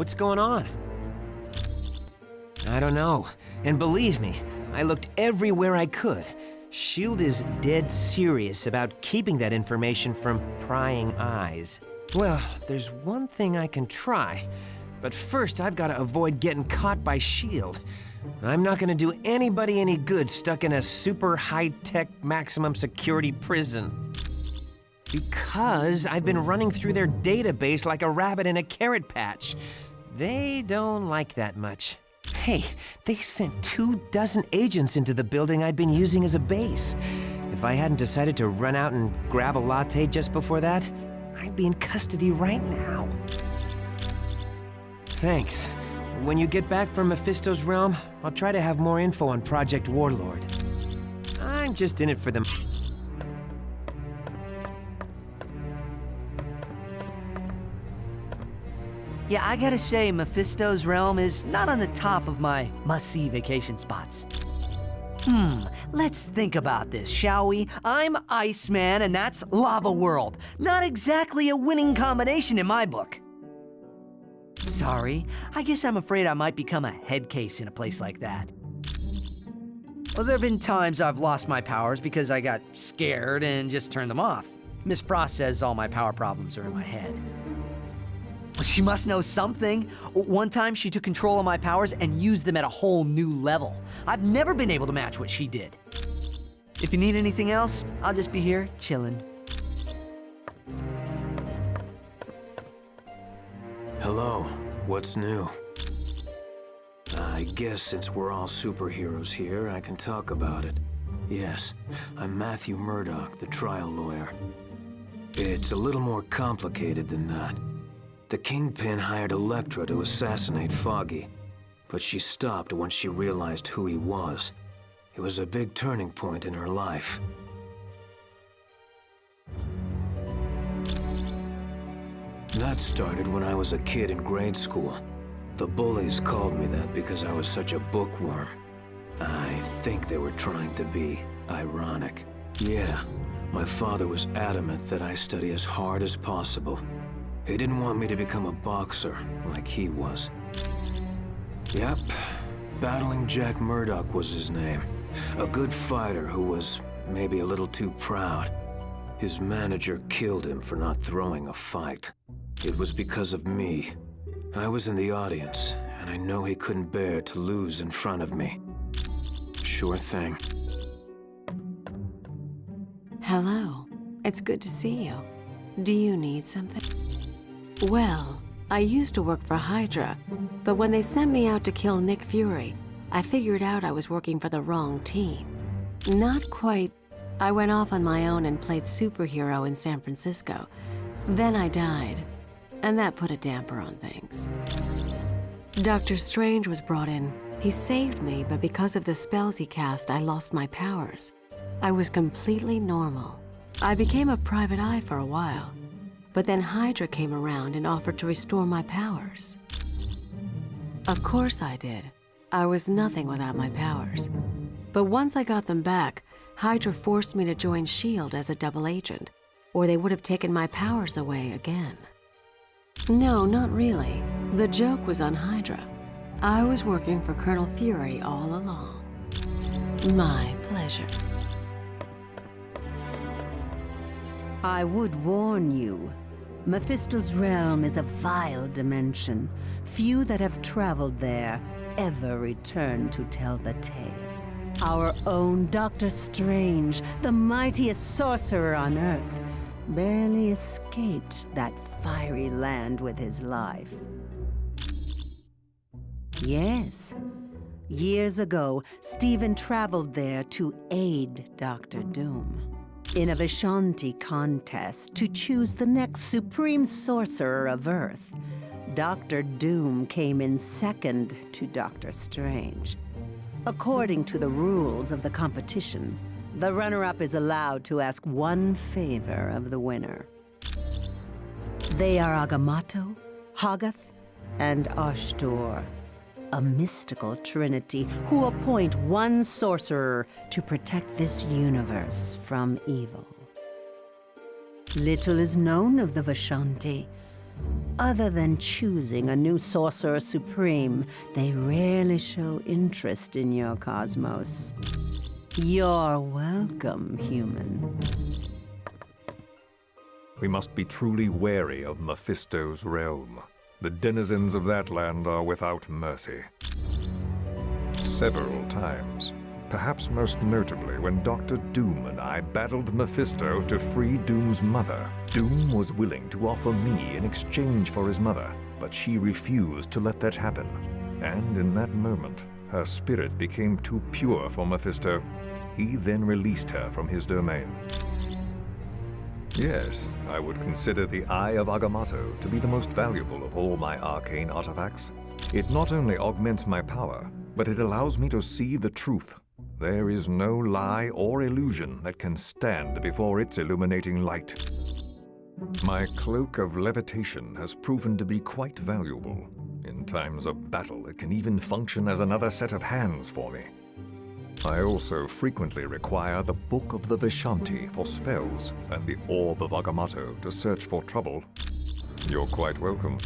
What's going on? I don't know. And believe me, I looked everywhere I could. S.H.I.E.L.D. is dead serious about keeping that information from prying eyes. Well, there's one thing I can try. But first, I've got to avoid getting caught by S.H.I.E.L.D. I'm not gonna do anybody any good stuck in a super high-tech maximum security prison. Because I've been running through their database like a rabbit in a carrot patch. They don't like that much. Hey, they sent 24 agents into the building I'd been using as a base. If I hadn't decided to run out and grab a latte just before that, I'd be in custody right now. Thanks. When you get back from Mephisto's realm, I'll try to have more info on Project Warlord. I'm just in it for them. Yeah, I gotta say, Mephisto's realm is not on the top of my must-see vacation spots. Let's think about this, shall we? I'm Iceman, and that's Lava World. Not exactly a winning combination in my book. Sorry, I guess I'm afraid I might become a head case in a place like that. Well, there have been times I've lost my powers because I got scared and just turned them off. Miss Frost says all my power problems are in my head. Well, she must know something. One time she took control of my powers and used them at a whole new level. I've never been able to match what she did. If you need anything else, I'll just be here chilling. Hello, what's new? I guess since we're all superheroes here, I can talk about it. Yes, I'm Matthew Murdoch, the trial lawyer. It's a little more complicated than that. The Kingpin hired Elektra to assassinate Foggy, but she stopped once she realized who he was. It was a big turning point in her life. That started when I was a kid in grade school. The bullies called me that because I was such a bookworm. I think they were trying to be ironic. Yeah, my father was adamant that I study as hard as possible. He didn't want me to become a boxer like he was. Yep, Battling Jack Murdoch was his name. A good fighter who was maybe a little too proud. His manager killed him for not throwing a fight. It was because of me. I was in the audience, and I know he couldn't bear to lose in front of me. Sure thing. Hello. It's good to see you. Do you need something? Well, I used to work for Hydra, but when they sent me out to kill Nick Fury, I figured out I was working for the wrong team. Not quite. I went off on my own and played superhero in San Francisco. Then I died, and that put a damper on things. Dr. Strange was brought in. He saved me, but because of the spells he cast, I lost my powers. I was completely normal. I became a private eye for a while, but then Hydra came around and offered to restore my powers. Of course I did. I was nothing without my powers. But once I got them back, Hydra forced me to join S.H.I.E.L.D. as a double agent, or they would have taken my powers away again. No, not really. The joke was on Hydra. I was working for Colonel Fury all along. My pleasure. I would warn you. Mephisto's realm is a vile dimension. Few that have traveled there ever return to tell the tale. Our own Dr. Strange, the mightiest sorcerer on Earth, barely escaped that fiery land with his life. Yes. Years ago, Stephen traveled there to aid Dr. Doom in a Vishanti contest to choose the next supreme sorcerer of Earth. Dr. Doom came in second to Dr. Strange. According to the rules of the competition, the runner-up is allowed to ask one favor of the winner. They are Agamotto, Hoggoth, and Ashtor, a mystical trinity who appoint one sorcerer to protect this universe from evil. Little is known of the Vishanti. Other than choosing a new Sorcerer Supreme, they rarely show interest in your cosmos. You're welcome, human. We must be truly wary of Mephisto's realm. The denizens of that land are without mercy. Several times, perhaps most notably when Dr. Doom and I battled Mephisto to free Doom's mother. Doom was willing to offer me in exchange for his mother, but she refused to let that happen. And in that moment, her spirit became too pure for Mephisto. He then released her from his domain. Yes, I would consider the Eye of Agamotto to be the most valuable of all my arcane artifacts. It not only augments my power, but it allows me to see the truth. There is no lie or illusion that can stand before its illuminating light. My cloak of levitation has proven to be quite valuable. In times of battle, it can even function as another set of hands for me. I also frequently require the Book of the Vishanti for spells and the Orb of Agamotto to search for trouble. You're quite welcome.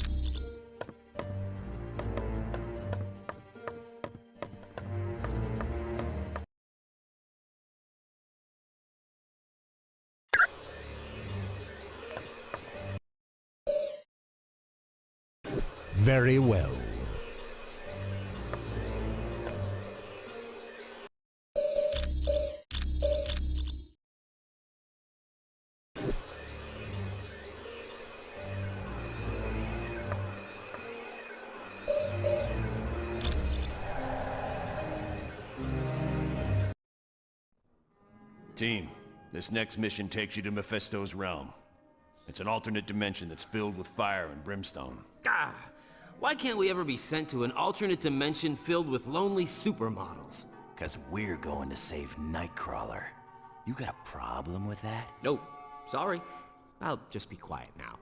Very well. Team, this next mission takes you to Mephisto's realm. It's an alternate dimension that's filled with fire and brimstone. Ah, why can't we ever be sent to an alternate dimension filled with lonely supermodels? 'Cause we're going to save Nightcrawler. You got a problem with that? Nope, sorry. I'll just be quiet now.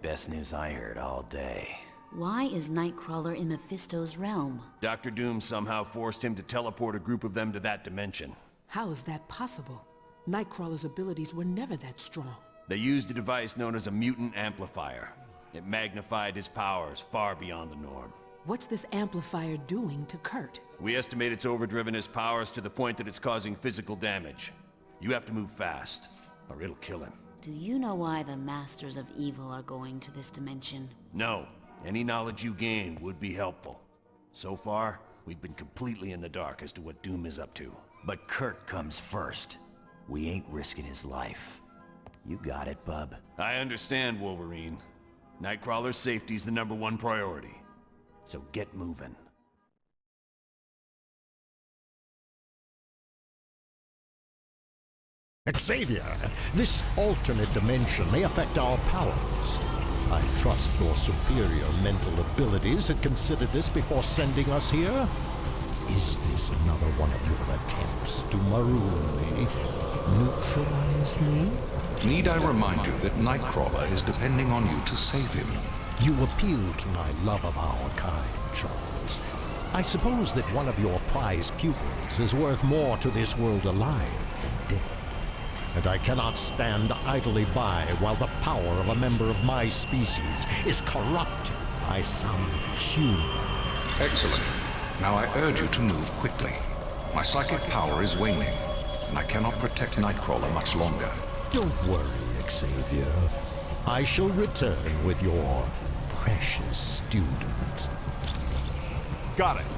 Best news I heard all day. Why is Nightcrawler in Mephisto's realm? Dr. Doom somehow forced him to teleport a group of them to that dimension. How is that possible? Nightcrawler's abilities were never that strong. They used a device known as a mutant amplifier. It magnified his powers far beyond the norm. What's this amplifier doing to Kurt? We estimate it's overdriven his powers to the point that it's causing physical damage. You have to move fast, or it'll kill him. Do you know why the Masters of Evil are going to this dimension? No. Any knowledge you gain would be helpful. So far, we've been completely in the dark as to what Doom is up to. But Kurt comes first. We ain't risking his life. You got it, bub. I understand, Wolverine. Nightcrawler's safety's the #1 priority. So get moving. Xavier, this alternate dimension may affect our powers. I trust your superior mental abilities had considered this before sending us here. Is this another one of your attempts to maroon me? Neutralize me? Need I remind you that Nightcrawler is depending on you to save him? You appeal to my love of our kind, Charles. I suppose that one of your prized pupils is worth more to this world alive than dead. And I cannot stand idly by while the power of a member of my species is corrupted by some human. Excellent. Now I urge you to move quickly. My psychic power is waning, and I cannot protect Nightcrawler much longer. Don't worry, Xavier. I shall return with your precious student. Got it.